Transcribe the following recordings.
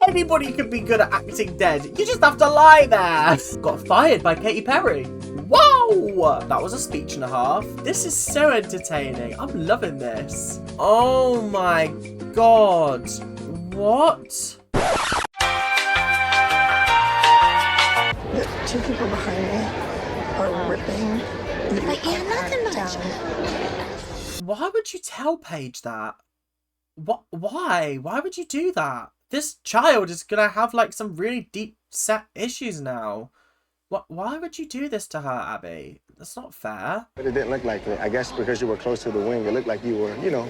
Anybody can be good at acting dead. You just have to lie there. Got fired by Katy Perry. Wow, that was a speech and a half. This is so entertaining. I'm loving this. Oh my god. What? The two people behind me are ripping. But yeah, nothing much. Why would you tell Paige that? What? Why? Why would you do that? This child is gonna have like some really deep set issues now. What? Why would you do this to her, Abby? That's not fair. But it didn't look like it. I guess because you were close to the wing, it looked like you were, you know,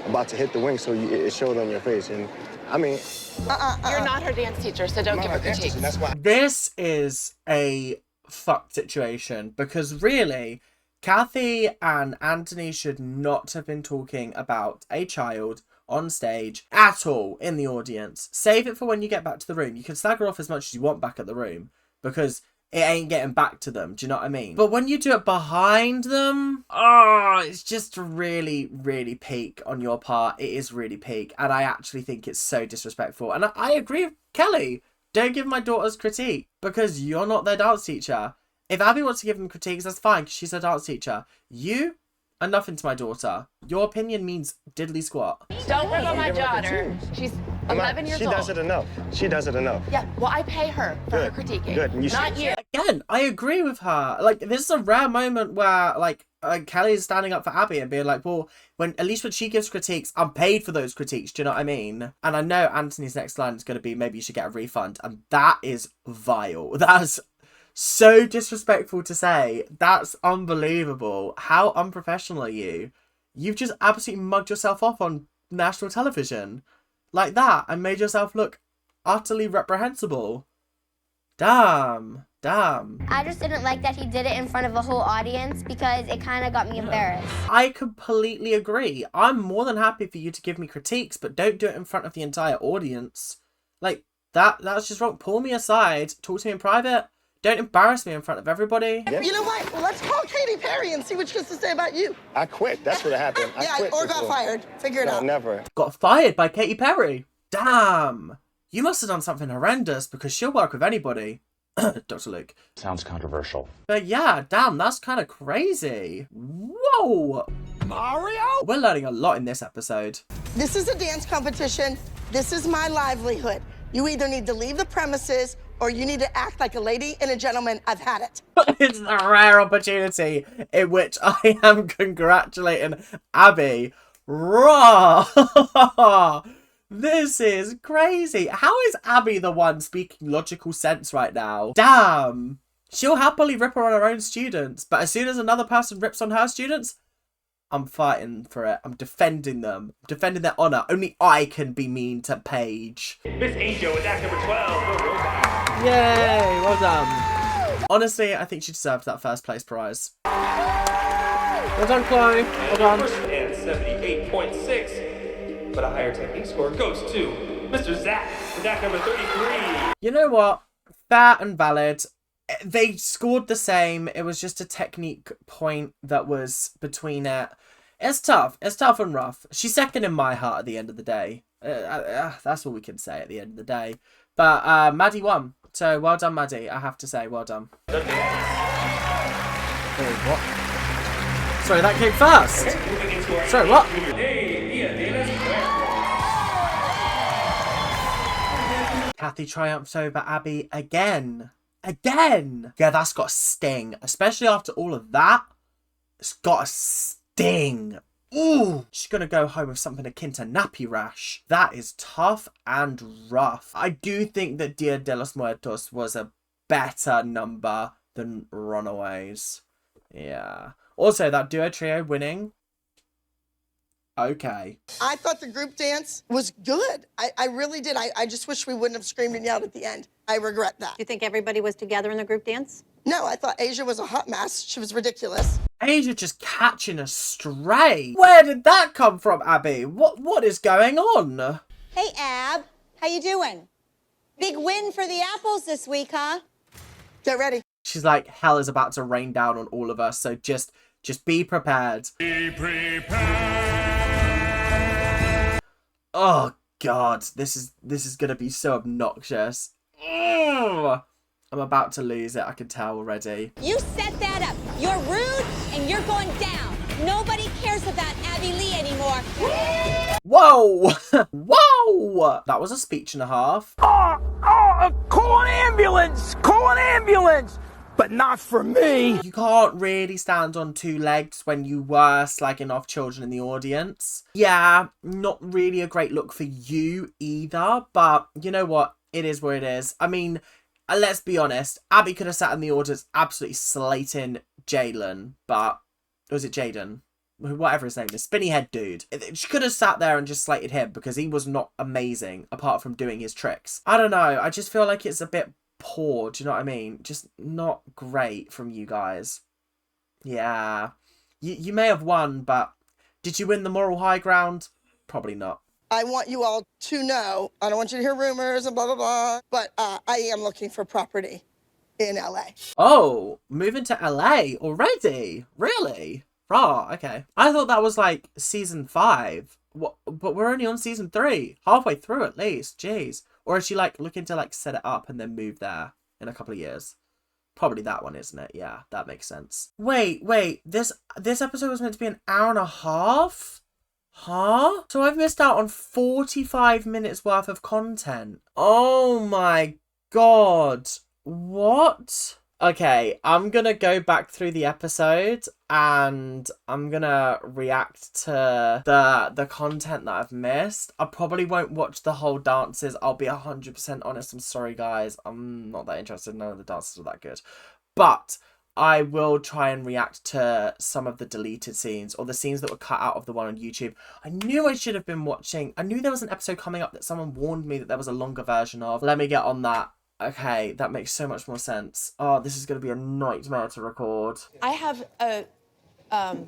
about to hit the wing, so it showed on your face. And I mean, You're not her dance teacher, so don't give her critiques. That's why. This is a fucked situation because really, Kathy and Anthony should not have been talking about a child on stage at all in the audience. Save it for when you get back to the room. You can stagger off as much as you want back at the room because it ain't getting back to them. Do you know what I mean? But when you do it behind them, oh, it's just really, really peak on your part. It is really peak. And I actually think it's so disrespectful. And I agree with Kelly. Don't give my daughters critique because you're not their dance teacher. If Abby wants to give them critiques, that's fine because she's a dance teacher. You are nothing to my daughter. Your opinion means diddly squat. Don't rip on my daughter. She's 11 years old. She does it enough. She does it enough. Yeah, well, I pay her for her critiquing. Good. And you not you. Again, I agree with her. Like, this is a rare moment where, like, Kelly is standing up for Abby and being like, well, at least when she gives critiques, I'm paid for those critiques. Do you know what I mean? And I know Anthony's next line is going to be, maybe you should get a refund. And that is vile. That's so disrespectful to say. That's unbelievable. How unprofessional are you? You've just absolutely mugged yourself off on national television like that and made yourself look utterly reprehensible. Damn. I just didn't like that he did it in front of a whole audience because it kind of got me embarrassed. I completely agree. I'm more than happy for you to give me critiques, but don't do it in front of the entire audience. Like, that's just wrong. Pull me aside. Talk to me in private. Don't embarrass me in front of everybody. Yeah. You know what? Well, let's call Katy Perry and see what she has to say about you. I quit. That's what happened. I quit or this got one. fired. Figure it out. Never. Got fired by Katy Perry. Damn. You must have done something horrendous because she'll work with anybody. Dr. Luke. Sounds controversial. But yeah, damn, that's kind of crazy. Whoa. Mario? We're learning a lot in this episode. This is a dance competition. This is my livelihood. You either need to leave the premises or you need to act like a lady and a gentleman. I've had it. It's a rare opportunity in which I am congratulating Abby. Raw. This is crazy. How is Abby the one speaking logical sense right now? Damn. She'll happily rip her on her own students, but as soon as another person rips on her students, I'm fighting for it. I'm defending them. I'm defending their honor. Only I can be mean to Paige. Miss Angel is act number 12. Yay, well done. Honestly, I think she deserved that first place prize. Well done, Chloe. Well done. And 78.6. But a higher technique score goes to Mr. Zach with act number 33. You know what? Fair and valid. They scored the same. It was just a technique point that was between it. It's tough. It's tough and rough. She's second in my heart at the end of the day. That's all we can say at the end of the day. But Maddie won. So well done, Maddie. I have to say, well done. The dance. Oh, what? Sorry, that came first. Moving into our Sorry, what? Kathy triumphs over Abby again. Again! Yeah, that's got a sting. Especially after all of that. It's got a sting. Ooh! She's gonna go home with something akin to nappy rash. That is tough and rough. I do think that Dia de los Muertos was a better number than Runaways. Yeah. Also, that duo trio winning. Okay. I thought the group dance was good. I really did. I just wish we wouldn't have screamed and yelled at the end. I regret that. You think everybody was together in the group dance? No, I thought Asia was a hot mess. She was ridiculous. Asia just catching a stray. Where did that come from, Abby? What is going on? Hey, Ab. How you doing? Big win for the apples this week, huh? Get ready. She's like, hell is about to rain down on all of us, so just be prepared. Be prepared. Oh, God, this is gonna be so obnoxious. Ugh. I'm about to lose it, I can tell already. You set that up. You're rude and you're going down. Nobody cares about Abby Lee anymore. Whoa! Whoa! That was a speech and a half. Call an ambulance! Call an ambulance! But not for me! You can't really stand on two legs when you were slagging off children in the audience. Yeah, not really a great look for you either, but you know what? It is what it is. I mean, let's be honest. Abby could have sat in the audience absolutely slating Jalen, but... Was it Jaden? Whatever his name is. Spinny head dude. She could have sat there and just slated him because he was not amazing apart from doing his tricks. I don't know. I just feel like it's a bit poor. Do you know what I mean? Just not great from you guys. Yeah. You may have won, but did you win the moral high ground? Probably not. I want you all to know, I don't want you to hear rumors and blah, blah, blah, but I am looking for property in LA. Oh, moving to LA already? Really? Oh, okay. I thought that was like season 5. What? But we're only on season 3. Halfway through at least. Jeez. Or is she like looking to like set it up and then move there in a couple of years? Probably that one, isn't it? Yeah, that makes sense. Wait. This episode was meant to be an hour and a half? Huh? So I've missed out on 45 minutes worth of content. Oh my God. What? Okay, I'm gonna go back through the episode and I'm gonna react to the content that I've missed. I probably won't watch the whole dances. I'll be 100% honest. I'm sorry, guys. I'm not that interested. None of the dances are that good. But I will try and react to some of the deleted scenes or the scenes that were cut out of the one on YouTube. I knew I should have been watching. I knew there was an episode coming up that someone warned me that there was a longer version of. Let me get on that. Okay, that makes so much more sense. Oh, this is going to be a nightmare to record. I have a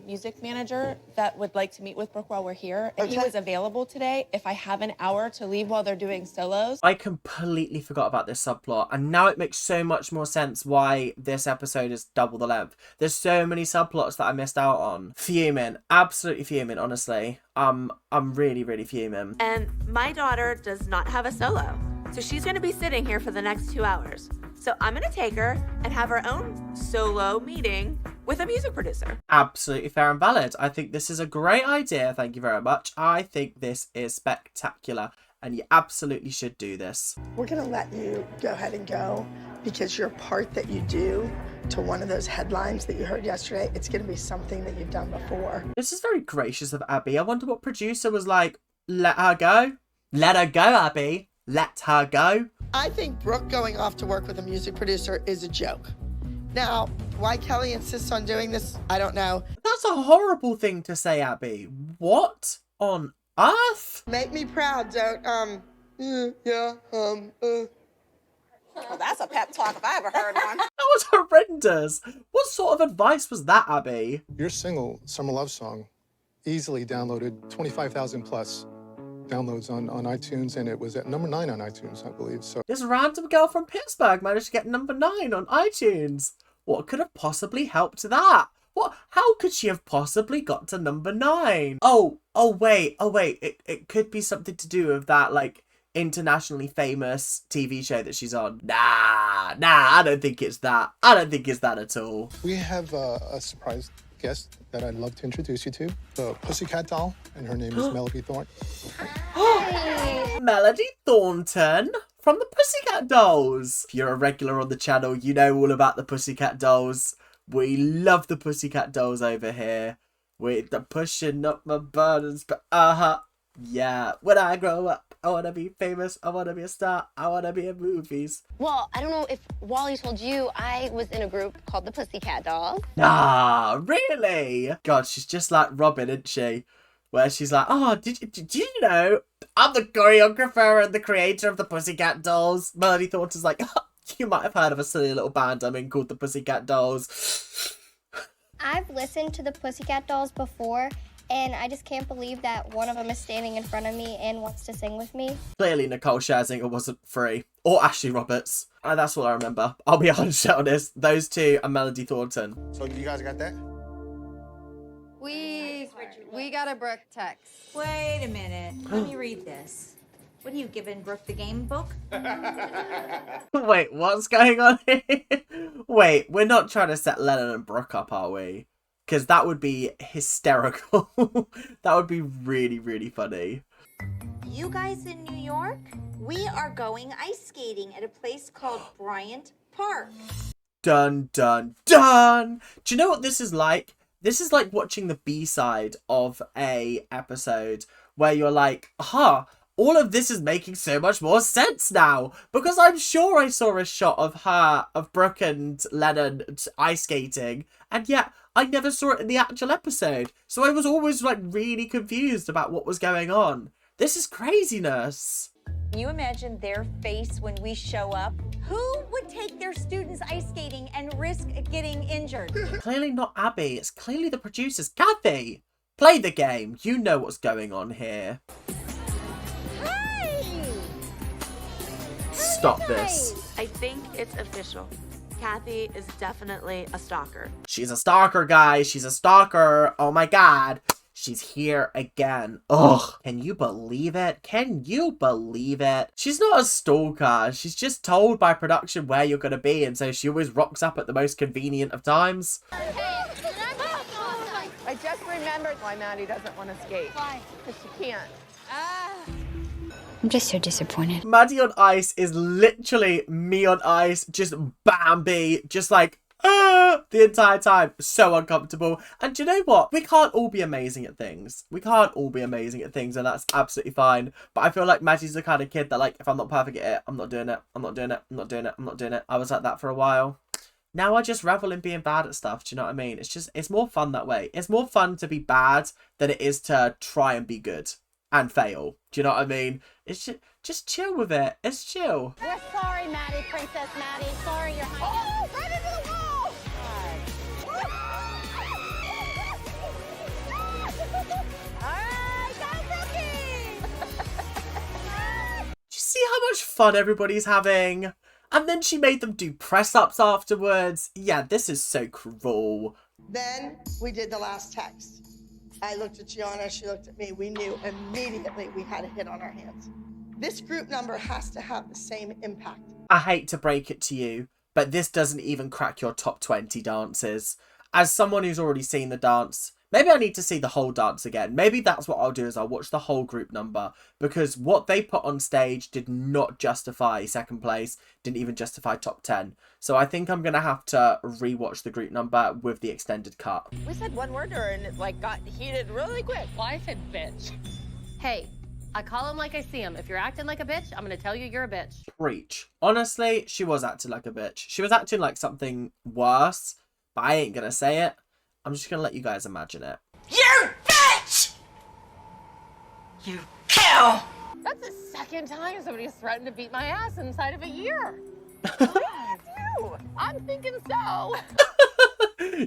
music manager that would like to meet with Brooke while we're here. If he was available today, if I have an hour to leave while they're doing solos. I completely forgot about this subplot, and now it makes so much more sense why this episode is double the length. There's so many subplots that I missed out on. Fuming. Absolutely fuming, honestly. I'm really, really fuming. And my daughter does not have a solo. So she's going to be sitting here for the next 2 hours. So I'm going to take her and have her own solo meeting with a music producer. Absolutely fair and valid. I think this is a great idea. Thank you very much. I think this is spectacular and you absolutely should do this. We're going to let you go ahead and go because your part that you do to one of those headlines that you heard yesterday, it's going to be something that you've done before. This is very gracious of Abby. I wonder what producer was like, let her go? Let her go, Abby. Let her go. I think Brooke going off to work with a music producer is a joke. Now, why Kelly insists on doing this, I don't know. That's a horrible thing to say, Abby. What on earth? Make me proud, don't, Well, that's a pep talk if I ever heard one. That was horrendous. What sort of advice was that, Abby? Your single, Summer Love Song, easily downloaded 25,000 plus downloads on iTunes, and it was at number 9 on iTunes, I believe. So this random girl from Pittsburgh managed to get number 9 on iTunes. What could have possibly helped that? What? How could she have possibly got to number 9? Oh wait. It could be something to do with that, like, internationally famous TV show that she's on. Nah, I don't think it's that. I don't think it's that at all. We have a surprise guest that I'd love to introduce you to, the Pussycat Doll, and her name is Melody Thornton. Melody Thornton from the Pussycat Dolls. If you're a regular on the channel, you know all about the Pussycat Dolls. We love the Pussycat Dolls over here. With the pushing up my buttons, but yeah. When I grow up, I want to be famous, I want to be a star, I want to be in movies. Well, I don't know if Wally told you, I was in a group called the Pussycat Dolls. Ah, really? God, she's just like Robin, isn't she? Where she's like, oh, did you know, I'm the choreographer and the creator of the Pussycat Dolls. Melody Thornton's like, oh, you might have heard of a silly little band I'm in called the Pussycat Dolls. I've listened to the Pussycat Dolls before, and I just can't believe that one of them is standing in front of me and wants to sing with me. Clearly Nicole Scherzinger wasn't free. Or Ashley Roberts. That's all I remember. I'll be honest on this. Those two are Melody Thornton. So you guys got that? We got a Brooke text. Wait a minute. Let me read this. What are you giving Brooke, the game book? Wait, what's going on here? Wait, we're not trying to set Lennon and Brooke up, are we? Because that would be hysterical. That would be really, really funny. You guys in New York? We are going ice skating at a place called Bryant Park. Dun, dun, dun! Do you know what this is like? This is like watching the B-side of a episode where you're like, aha, all of this is making so much more sense now. Because I'm sure I saw a shot of Brooke and Lennon ice skating, and yet I never saw it in the actual episode. So I was always like really confused about what was going on. This is craziness. Can you imagine their face when we show up? Who would take their students ice skating and risk getting injured? Clearly not Abby. It's clearly the producers. Kathy, play the game. You know what's going on here. Hi! Stop this. I think it's official. Kathy is definitely a stalker. She's a stalker, guys. She's a stalker. Oh my god. She's here again. Ugh. Can you believe it? Can you believe it? She's not a stalker. She's just told by production where you're going to be, and so she always rocks up at the most convenient of times. I just remembered why Maddie doesn't want to skate. Why? Because she can't. I'm just so disappointed. Maddie on ice is literally me on ice, just Bambi, just like, the entire time. So uncomfortable. And do you know what? We can't all be amazing at things. We can't all be amazing at things, and that's absolutely fine. But I feel like Maddie's the kind of kid that, like, if I'm not perfect at it, I'm not doing it. I'm not doing it. I'm not doing it. I'm not doing it. I was like that for a while. Now I just revel in being bad at stuff. Do you know what I mean? It's more fun that way. It's more fun to be bad than it is to try and be good and fail. Do you know what I mean? It's just chill with it. It's chill. We're sorry, Maddie, Princess Maddie. Sorry, Your Highness. Oh, right into the wall! Alright, go Brookie! Do you see how much fun everybody's having? And then she made them do press-ups afterwards. Yeah, this is so cruel. Then we did the last text. I looked at Gianna, she looked at me. We knew immediately we had a hit on our hands. This group number has to have the same impact. I hate to break it to you, but this doesn't even crack your top 20 dances. As someone who's already seen the dance, maybe I need to see the whole dance again. Maybe that's what I'll do, is I'll watch the whole group number, because what they put on stage did not justify second place, didn't even justify top 10. So I think I'm going to have to rewatch the group number with the extended cut. We said one word to her and it like got heated really quick. Well, I said bitch. Hey, I call him like I see him. If you're acting like a bitch, I'm going to tell you you're a bitch. Preach. Honestly, she was acting like a bitch. She was acting like something worse, but I ain't going to say it. I'm just going to let you guys imagine it. You bitch! You kill! That's the second time somebody's threatened to beat my ass inside of a year. I'm thinking so.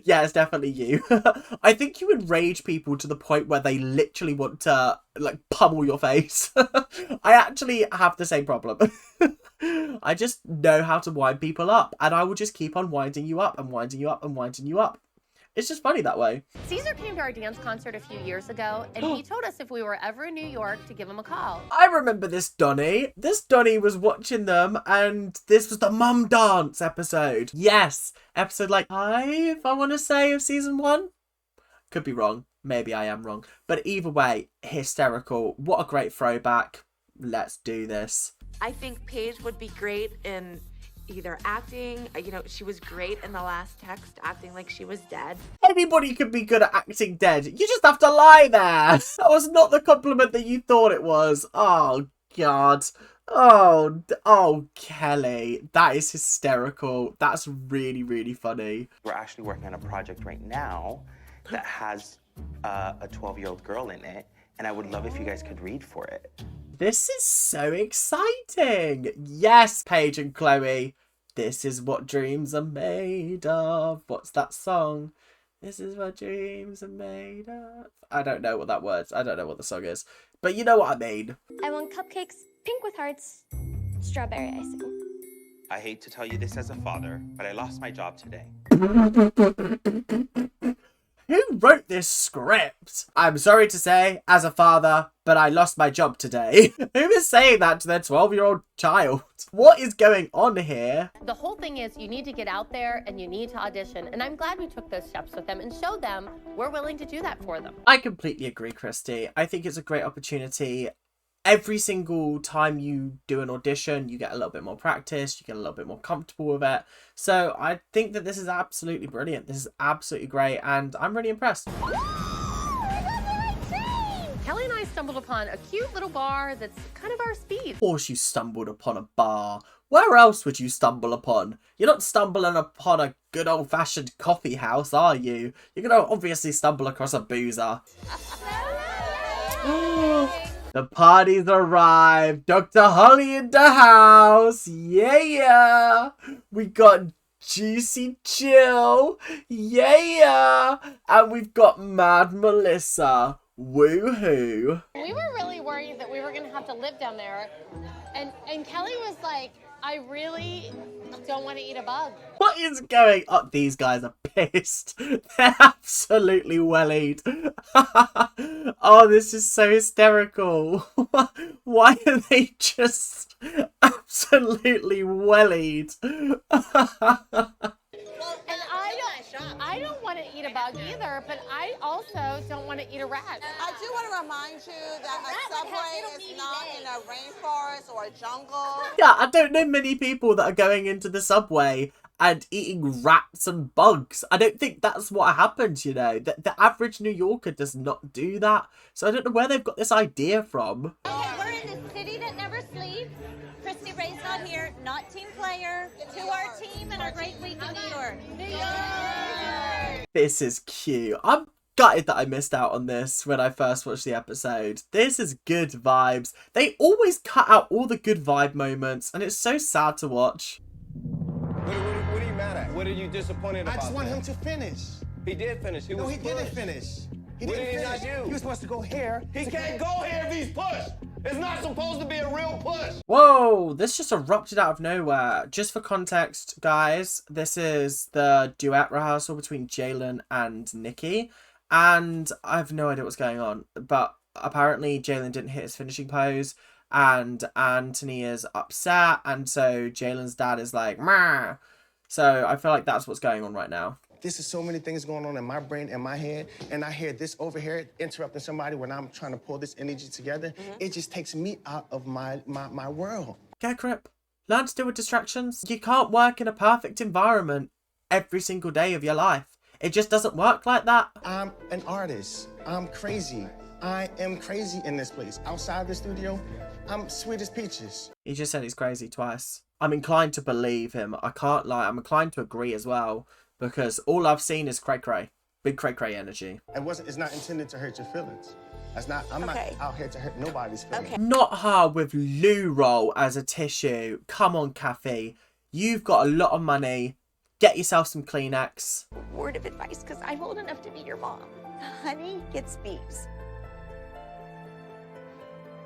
Yeah, it's definitely you. I think you enrage people to the point where they literally want to, like, pummel your face. I actually have the same problem. I just know how to wind people up, and I will just keep on winding you up and winding you up and winding you up. It's just funny that way. Caesar came to our dance concert a few years ago, and he told us if we were ever in New York to give him a call. I remember this Donnie. This Donnie was watching them, and this was the mum dance episode. Yes, episode like 5, I want to say, of season 1. Could be wrong. Maybe I am wrong. But either way, hysterical. What a great throwback. Let's do this. I think Paige would be great in either acting, you know, she was great in the last text, acting like she was dead. Anybody could be good at acting dead. You just have to lie there. That was not the compliment that you thought it was. Oh, God. Oh, Kelly. That is hysterical. That's really, really funny. We're actually working on a project right now that has a 12-year-old girl in it, and I would love if you guys could read for it. This is so exciting. Yes, Paige and Chloe. This is what dreams are made of. What's that song? This is what dreams are made of. I don't know what that word's. I don't know what the song is. But you know what I mean. I want cupcakes, pink with hearts, strawberry icing. I hate to tell you this as a father, but I lost my job today. Who wrote this script? I'm sorry to say, as a father, but I lost my job today. Who is saying that to their 12-year-old child? What is going on here? The whole thing is you need to get out there and you need to audition. And I'm glad we took those steps with them and showed them we're willing to do that for them. I completely agree, Christy. I think it's a great opportunity. Every single time you do an audition, you get a little bit more practice, you get a little bit more comfortable with it. So I think that this is absolutely brilliant. This is absolutely great, and I'm really impressed. Kelly and I stumbled upon a cute little bar that's kind of our speed. Of course you stumbled upon a bar. Where else would you stumble upon? You're not stumbling upon a good old-fashioned coffee house, are you? You're going to obviously stumble across a boozer. The party's arrived. Dr. Holly in the house. Yeah. We got Juicy Jill. Yeah. And we've got Mad Melissa. Woohoo. We were really worried that we were going to have to live down there. And Kelly was like, I really don't want to eat a bug. What is going on? These guys are pissed. They're absolutely wellied. Oh, this is so hysterical. Why are they just absolutely wellied? I don't want to eat a bug either, but I also don't want to eat a rat. I do want to remind you that a subway is not in a rainforest or a jungle. Yeah, I don't know many people that are going into the subway and eating rats and bugs. I don't think that's what happens, you know. The average New Yorker does not do that. So I don't know where they've got this idea from. Okay, we're in the city that never sleeps. Christy Ray's not here, not team player. To our team and our great week in New York. New York! This is cute. I'm gutted that I missed out on this when I first watched the episode. This is good vibes. They always cut out all the good vibe moments, and it's so sad to watch. What are you mad at? What are you disappointed about? I just want him to finish. He did finish. No, he didn't finish. He didn't finish. He was supposed to go here. He can't go here if he's pushed. It's not supposed to be a real push. Whoa, this just erupted out of nowhere. Just for context, guys, this is the duet rehearsal between Jalen and Nikki. And I have no idea what's going on. But apparently Jalen didn't hit his finishing pose. And Anthony is upset. And so Jalen's dad is like, meh. So I feel like that's what's going on right now. This is so many things going on in my brain and my head, and I hear this over here interrupting somebody when I'm trying to pull this energy together. It just takes me out of my world. Get a grip. Learn to deal with distractions. You can't work in a perfect environment every single day of your life. It just doesn't work like that. I'm an artist. I'm crazy. I am crazy in this place. Outside the studio, I'm sweet as peaches. He just said he's crazy twice. I'm inclined to believe him. I can't lie. I'm inclined to agree as well. Because all I've seen is cray-cray. Big cray-cray energy. It's not intended to hurt your feelings. I'm not out here to hurt nobody's feelings. Okay. Not her with loo roll as a tissue. Come on, Kathy. You've got a lot of money. Get yourself some Kleenex. Word of advice, because I'm old enough to be your mom. Honey gets bees.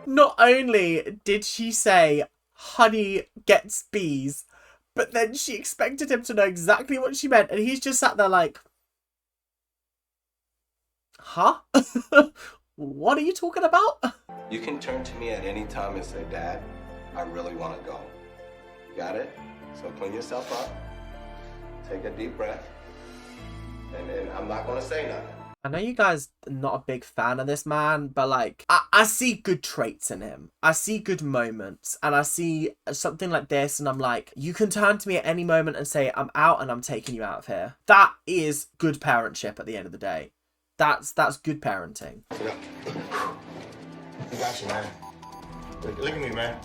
Not only did she say, honey gets bees, but then she expected him to know exactly what she meant, and he's just sat there like, huh? What are you talking about? You can turn to me at any time and say, Dad, I really want to go. Got it? So clean yourself up, take a deep breath, and then I'm not going to say nothing. I know you guys are not a big fan of this man, but like, I see good traits in him. I see good moments, and I see something like this, and I'm like, you can turn to me at any moment and say, I'm out and I'm taking you out of here. That is good parentship at the end of the day. That's good parenting. You got you, man. Look at me, man.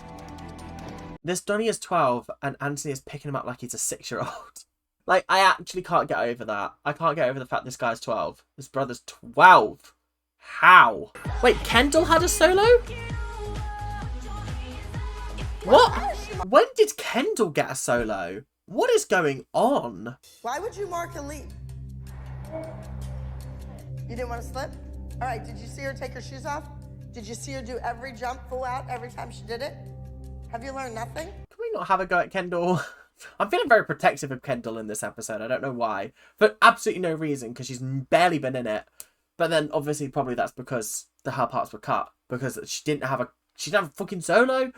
This Donnie is 12, and Anthony is picking him up like he's a 6-year-old. Like, I actually can't get over that. I can't get over the fact this guy's 12. His brother's 12. How? Wait, Kendall had a solo? What? When did Kendall get a solo? What is going on? Why would you mark a leap? You didn't want to slip? All right, did you see her take her shoes off? Did you see her do every jump full out every time she did it? Have you learned nothing? Can we not have a go at Kendall I'm feeling very protective of Kendall in this episode. I don't know why. For absolutely no reason, because she's barely been in it. But then, obviously, probably that's because her parts were cut. Because she didn't have a fucking solo.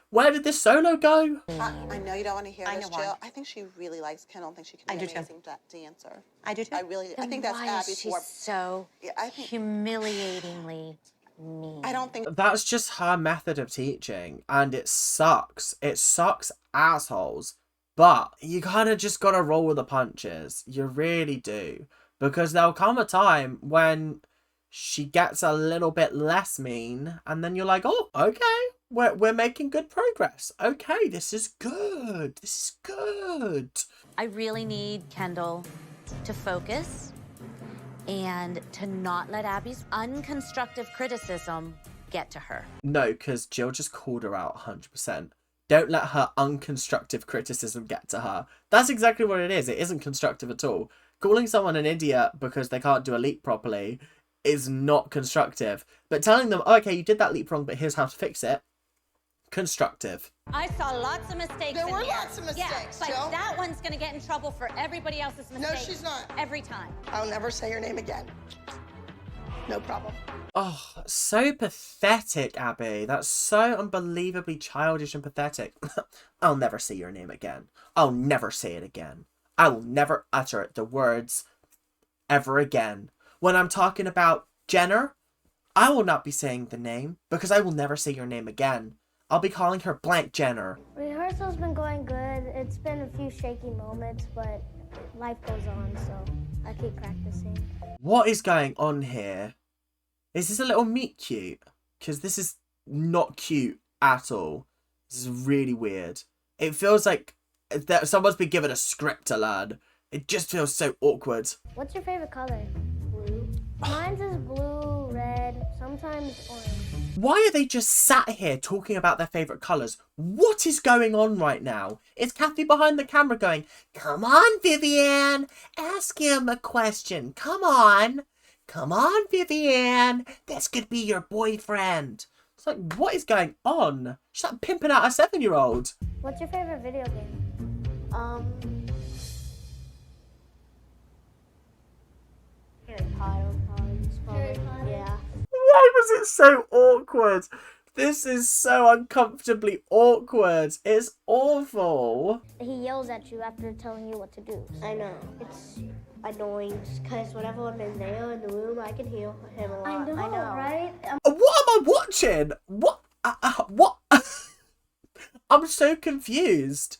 Where did this solo go? I know you don't want to hear this, Jill. I think she really likes Kendall. I think she can be an amazing dancer. I do too. I think that's Abby's She's so humiliatingly mean. I don't think That's just her method of teaching. And it sucks. It sucks assholes. But you kind of just got to roll with the punches. You really do. Because there'll come a time when she gets a little bit less mean. And then you're like, oh, okay. We're making good progress. Okay, this is good. This is good. I really need Kendall to focus and to not let Abby's unconstructive criticism get to her. No, because Jill just called her out 100%. Don't let her unconstructive criticism get to her. That's exactly what it is. It isn't constructive at all. Calling someone an idiot because they can't do a leap properly is not constructive. But telling them, oh, okay, you did that leap wrong, but here's how to fix it. Constructive. I saw lots of mistakes. There in were here. lots of mistakes, but Jill. that one's gonna get in trouble for everybody else's mistakes. No, she's not. Every time. I'll never say your name again. No problem. Oh, so pathetic, Abby. That's so unbelievably childish and pathetic. I'll never say your name again. I'll never say it again. I will never utter the words ever again. When I'm talking about Jenner, I will not be saying the name because I will never say your name again. I'll be calling her blank Jenner. Rehearsal's been going good. It's been a few shaky moments, but life goes on, so I keep practicing. What is going on here? Is this a little meet cute? Because this is not cute at all. This is really weird. It feels like that someone's been given a script to learn. It just feels so awkward. What's your favorite color? Blue. Mine's is blue, red, sometimes orange. Why are they just sat here talking about their favourite colours? What is going on right now? Is Kathy behind the camera going, come on, Vivian, ask him a question. Come on. Come on, Vivian. This could be your boyfriend. It's like, what is going on? She's like pimping out a 7-year-old. What's your favorite video game? Harry Potter, probably. Yeah. Why was it so awkward? This is so uncomfortably awkward. It's awful. He yells at you after telling you what to do. I know. It's annoying because whenever I'm in there in the room, I can hear him a lot. I know. Right? What am I watching? What? What? I'm so confused.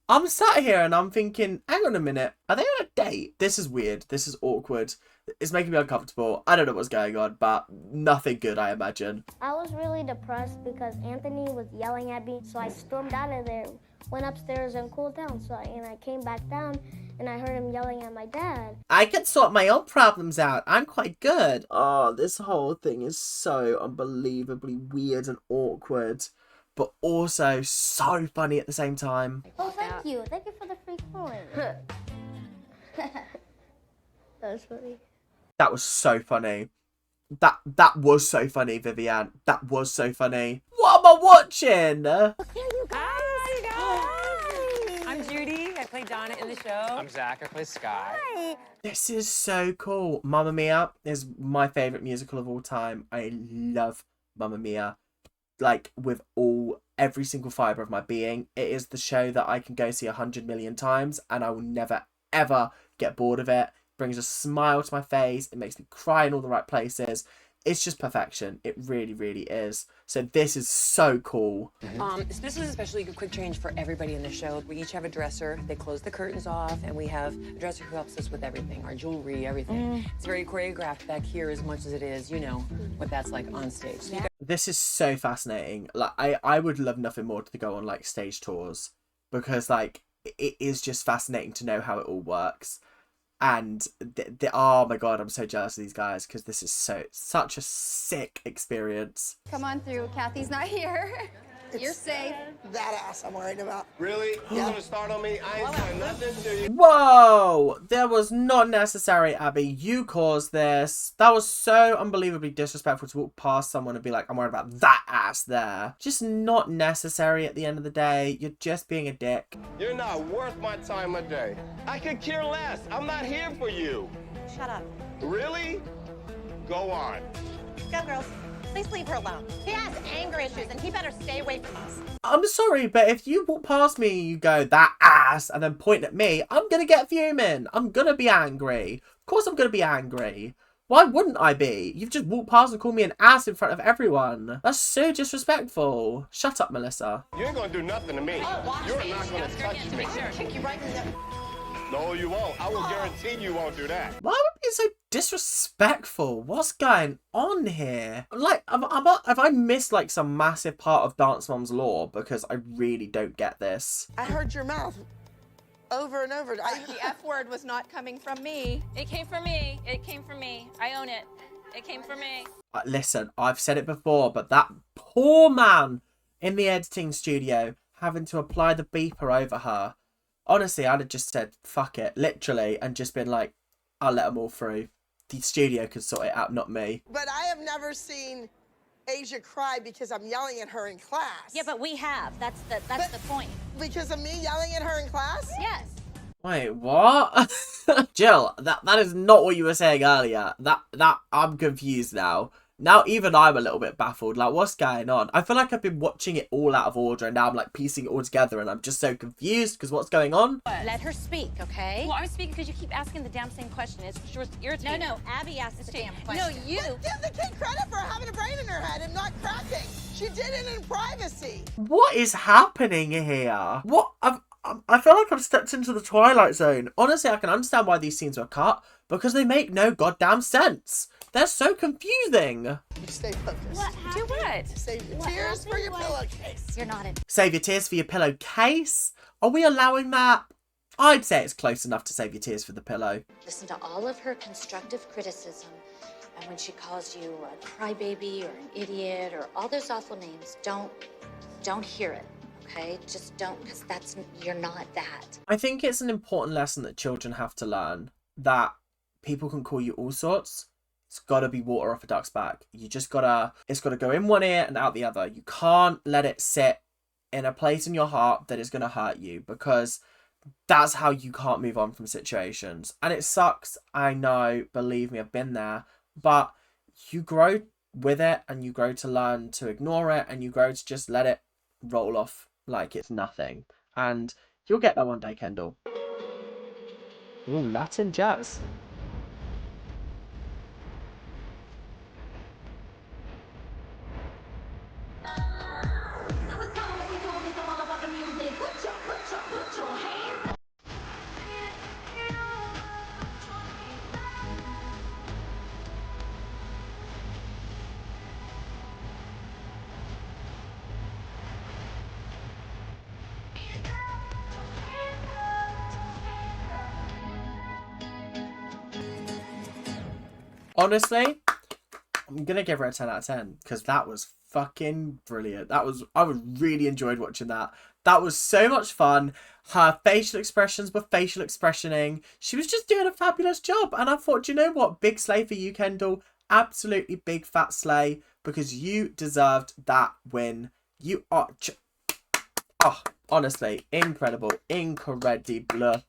I'm sat here and I'm thinking, hang on a minute. Are they on a date? This is weird. This is awkward. It's making me uncomfortable. I don't know what's going on, but nothing good, I imagine. I was really depressed because Anthony was yelling at me, so I stormed out of there, went upstairs and cooled down. And I came back down and I heard him yelling at my dad. I can sort my own problems out. I'm quite good. Oh, this whole thing is so unbelievably weird and awkward, but also so funny at the same time. Oh, thank you. Thank you for the free coin. That was funny. That was so funny. That was so funny, Vivian. That was so funny. What am I watching? Hi. I'm Judy. I play Donna in the show. I'm Zach. I play Sky. Hi. This is so cool. Mamma Mia is my favourite musical of all time. I love Mamma Mia. Like, with every single fibre of my being. It is the show that I can go see 100 million times and I will never, ever get bored of it. Brings a smile to my face. It makes me cry in all the right places. It's just perfection. It really, really is. So this is so cool. This is especially a quick change for everybody in the show. We each have a dresser. They close the curtains off, and we have a dresser who helps us with everything, our jewelry, everything. It's very choreographed back here as much as it is, you know, what that's like on stage. So This is so fascinating. Like, I would love nothing more to go on like stage tours because like it is just fascinating to know how it all works. And oh my god, I'm so jealous of these guys because this is such a sick experience. Come on through. Kathy's not here. You're safe. That ass I'm worried about. Really? You gonna start on me? I ain't saying nothing to you. Whoa! That was not necessary, Abby. You caused this. That was so unbelievably disrespectful to walk past someone and be like, I'm worried about that ass there. Just not necessary at the end of the day. You're just being a dick. You're not worth my time of day. I could care less. I'm not here for you. Shut up. Really? Go on. Go, girls. Please leave her alone. He has anger issues, and he better stay away from us. I'm sorry, but if you walk past me and you go, that ass, and then point at me, I'm gonna get fuming. I'm gonna be angry. Of course I'm gonna be angry. Why wouldn't I be? You've just walked past and called me an ass in front of everyone. That's so disrespectful. Shut up, Melissa. You ain't gonna do nothing to me. You're not gonna touch me. No, you won't. I will guarantee you won't do that. Why would you be so disrespectful? What's going on here? Like, have I missed like some massive part of Dance Mom's lore? Because I really don't get this. I heard your mouth over and over. The F word was not coming from me. It came from me. It came from me. I own it. It came from me. Listen, I've said it before, but that poor man in the editing studio having to apply the beeper over her. Honestly, I'd have just said, fuck it, literally, and just been like, I'll let them all through. The studio can sort it out, not me. But I have never seen Asia cry because I'm yelling at her in class. Yeah, but we have. That's the point. Because of me yelling at her in class? Yes. Wait, what? Jill, that is not what you were saying earlier. That I'm confused now. Now even I'm a little bit baffled. Like, what's going on? I feel like I've been watching it all out of order and now I'm like piecing it all together and I'm just so confused because what's going on? Let her speak, okay? Well, I'm speaking because you keep asking the damn same question. It's just irritating. No, Abby asked the damn question. No, you. But give the kid credit for having a brain in her head and not cracking. She did it in privacy. What is happening here? What? I feel like I've stepped into the Twilight Zone. Honestly, I can understand why these scenes were cut because they make no goddamn sense. They're so confusing. Stay focused. Do what? Save your tears for your pillowcase. You're not in. Save your tears for your pillowcase? Are we allowing that? I'd say it's close enough to save your tears for the pillow. Listen to all of her constructive criticism, and when she calls you a crybaby or an idiot or all those awful names, don't hear it. Okay, just don't, because you're not that. I think it's an important lesson that children have to learn, that people can call you all sorts. It's got to be water off a duck's back. You just gotta, it's got to go in one ear and out the other. You can't let it sit in a place in your heart that is going to hurt you, because that's how you can't move on from situations. And it sucks, I know, believe me, I've been there, but you grow with it and you grow to learn to ignore it and you grow to just let it roll off like it's nothing. And you'll get that one day, Kendall. Ooh, Latin jazz. Honestly, I'm gonna give her a 10 out of 10 because that was fucking brilliant. I really enjoyed watching that. That was so much fun. Her facial expressions were facial expressioning. She was just doing a fabulous job. And I thought, you know what? Big slay for you, Kendall. Absolutely big fat slay, because you deserved that win. You are... Oh, honestly, incredible. Incredible.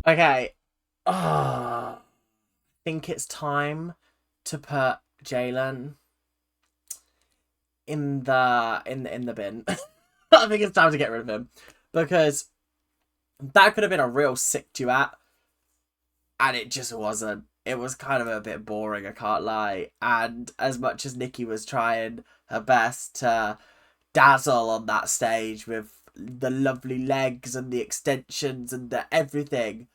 Okay, I think it's time to put Jalen in the bin. I think it's time to get rid of him, because that could have been a real sick duet, and it just wasn't. It was kind of a bit boring, I can't lie. And as much as Nikki was trying her best to dazzle on that stage with the lovely legs and the extensions and the everything,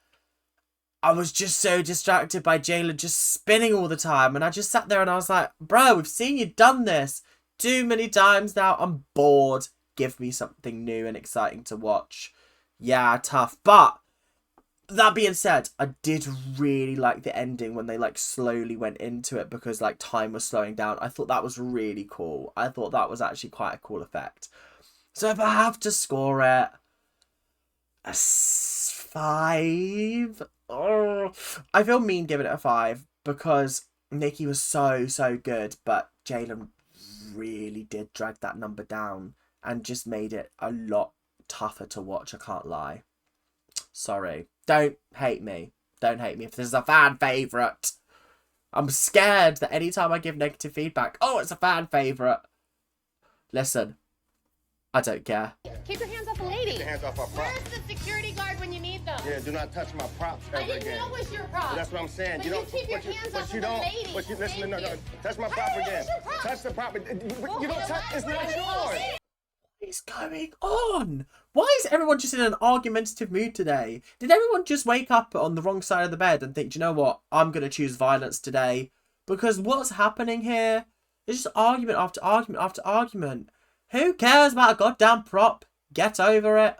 I was just so distracted by Jayla just spinning all the time. And I just sat there and I was like, bro, we've seen you done this too many times now. I'm bored. Give me something new and exciting to watch. Yeah, tough. But that being said, I did really like the ending when they like slowly went into it because like time was slowing down. I thought that was really cool. I thought that was actually quite a cool effect. So if I have to score it, a 5. Oh, I feel mean giving it a 5 because Nikki was so good, but Jalen really did drag that number down and just made it a lot tougher to watch. I can't lie. Sorry. Don't hate me. Don't hate me if this is a fan favourite. I'm scared that anytime I give negative feedback, oh, it's a fan favourite. Listen, I don't care. Keep your hands off the lady. Keep your hands off our props. Where's the security guard when you need them? Yeah, do not touch my props I ever didn't again. know it was your prop. That's what I'm saying. But you don't keep your hands off you of the don't. lady. But you listen. No, touch my Hey, prop where's again. your prop? Touch the prop. You don't touch. It's not yours. What is going on? Why is everyone just in an argumentative mood today? Did everyone just wake up on the wrong side of the bed and think, do you know what? I'm going to choose violence today? Because what's happening here is just argument after argument after argument. Who cares about a goddamn prop? Get over it.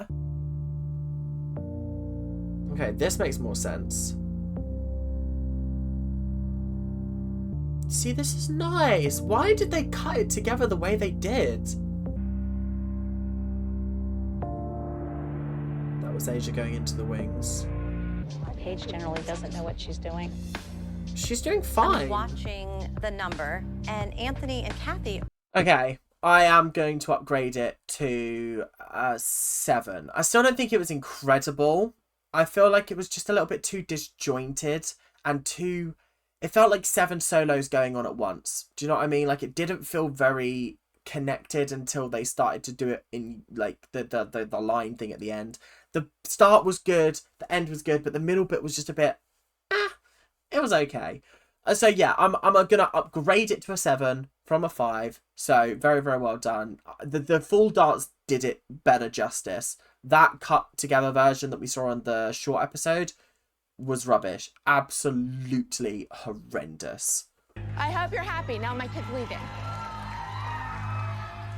Okay, this makes more sense. See, this is nice. Why did they cut it together the way they did? That was Asia going into the wings. Paige generally doesn't know what she's doing. She's doing fine. I'm watching the number, and Anthony and Kathy. Okay, I am going to upgrade it to a 7. I still don't think it was incredible. I feel like it was just a little bit too disjointed and too... It felt like 7 solos going on at once. Do you know what I mean? Like, it didn't feel very connected until they started to do it in, like, the line thing at the end. The start was good, the end was good, but the middle bit was just a bit... it was okay. So, yeah, I'm going to upgrade it to a 7 from a 5. So, very, very well done. The full dance did it better justice. That cut together version that we saw on the short episode was rubbish. Absolutely horrendous. I hope you're happy. Now my kid's leaving.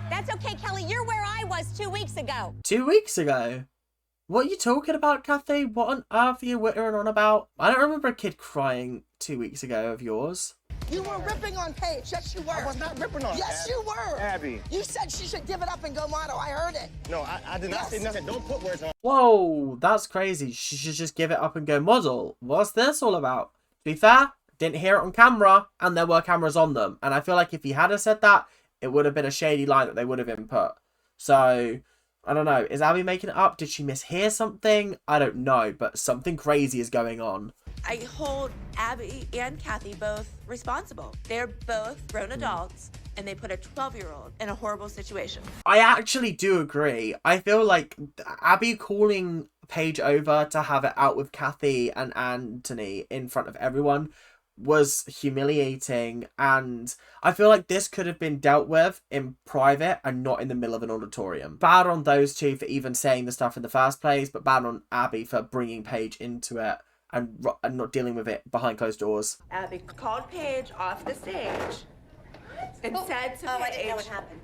That's okay, Kelly. You're where I was 2 weeks ago. 2 weeks ago? What are you talking about, Kathy? What on earth are you whittering on about? I don't remember a kid crying 2 weeks ago of yours. You were ripping on Paige. Yes, you were. I was not ripping on Yes, Abby. you were. Abby. You said she should give it up and go model. I heard it. No, I did not say nothing. Don't put words on. Whoa, that's crazy. She should just give it up and go model. What's this all about? To be fair, didn't hear it on camera, and there were cameras on them. And I feel like if he had said that, it would have been a shady line that they would have input. So, I don't know. Is Abby making it up? Did she mishear something? I don't know, but something crazy is going on. I hold Abby and Kathy both responsible. They're both grown adults, and they put a 12-year-old in a horrible situation. I actually do agree. I feel like Abby calling Paige over to have it out with Kathy and Anthony in front of everyone was humiliating, and I feel like this could have been dealt with in private and not in the middle of an auditorium. Bad on those two for even saying the stuff in the first place, but bad on Abby for bringing Paige into it and not dealing with it behind closed doors. Abby called Paige off the stage and said to Paige, I didn't know what happened.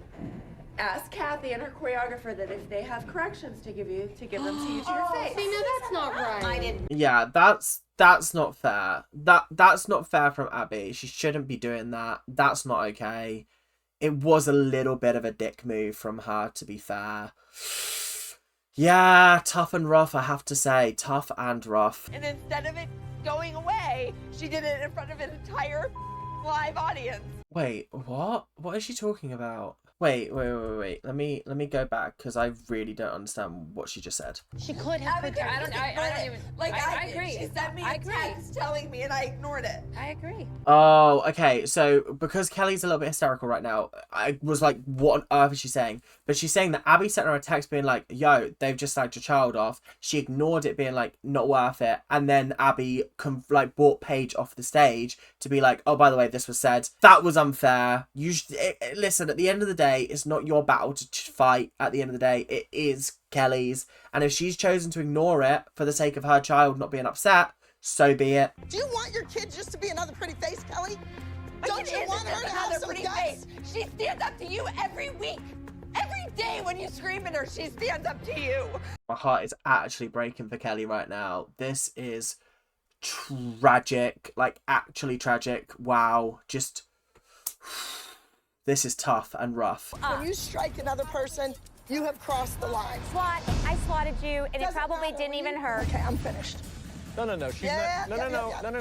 ask Kathy and her choreographer that if they have corrections to give you, to give them to you to your face. See, no, that's not right. I didn't. Yeah, that's not fair. That's not fair from Abby. She shouldn't be doing that. That's not okay. It was a little bit of a dick move from her, to be fair. Yeah, tough and rough, I have to say. Tough and rough. And instead of it going away, she did it in front of an entire live audience. Wait, what? What is she talking about? Wait. Let me go back because I really don't understand what she just said. She could have. Abby, I don't even. Like I did. agree. She sent me I a agree. text telling me, and I ignored it. I agree. Oh, okay. So because Kelly's a little bit hysterical right now, I was like, what on earth is she saying? But she's saying that Abby sent her a text being like, yo, they've just slagged your child off. She ignored it being like, not worth it. And then Abby brought Paige off the stage to be like, oh, by the way, this was said. That was unfair. Listen, at the end of the day, it's not your battle to fight. At the end of the day, it is Kelly's. And if she's chosen to ignore it for the sake of her child not being upset, so be it. Do you want your kid just to be another pretty face, Kelly? Don't you Isn't want her to have another some pretty guts? face? She stands up to you every week. Every day when you scream at her, she stands up to you. My heart is actually breaking for Kelly right now. This is tragic, like actually tragic. Wow, just this is tough and rough. When you strike another person, you have crossed the line. I swatted you, and it Doesn't probably matter. didn't even hurt. Okay, I'm finished. No, she's not.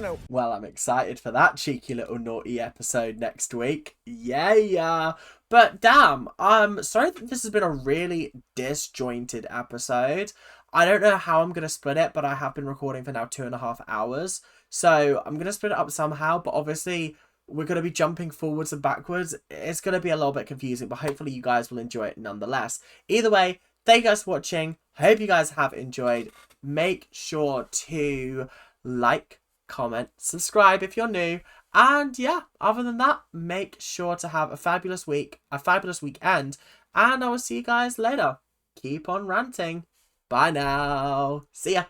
No. Well, I'm excited for that cheeky little naughty episode next week. Yeah. But damn, I'm sorry that this has been a really disjointed episode. I don't know how I'm going to split it, but I have been recording for now 2.5 hours. So I'm going to split it up somehow, but obviously we're going to be jumping forwards and backwards. It's going to be a little bit confusing, but hopefully you guys will enjoy it nonetheless. Either way, thank you guys for watching. Hope you guys have enjoyed. Make sure to like, comment, subscribe if you're new. And yeah, other than that, make sure to have a fabulous week, a fabulous weekend. And I will see you guys later. Keep on ranting. Bye now. See ya.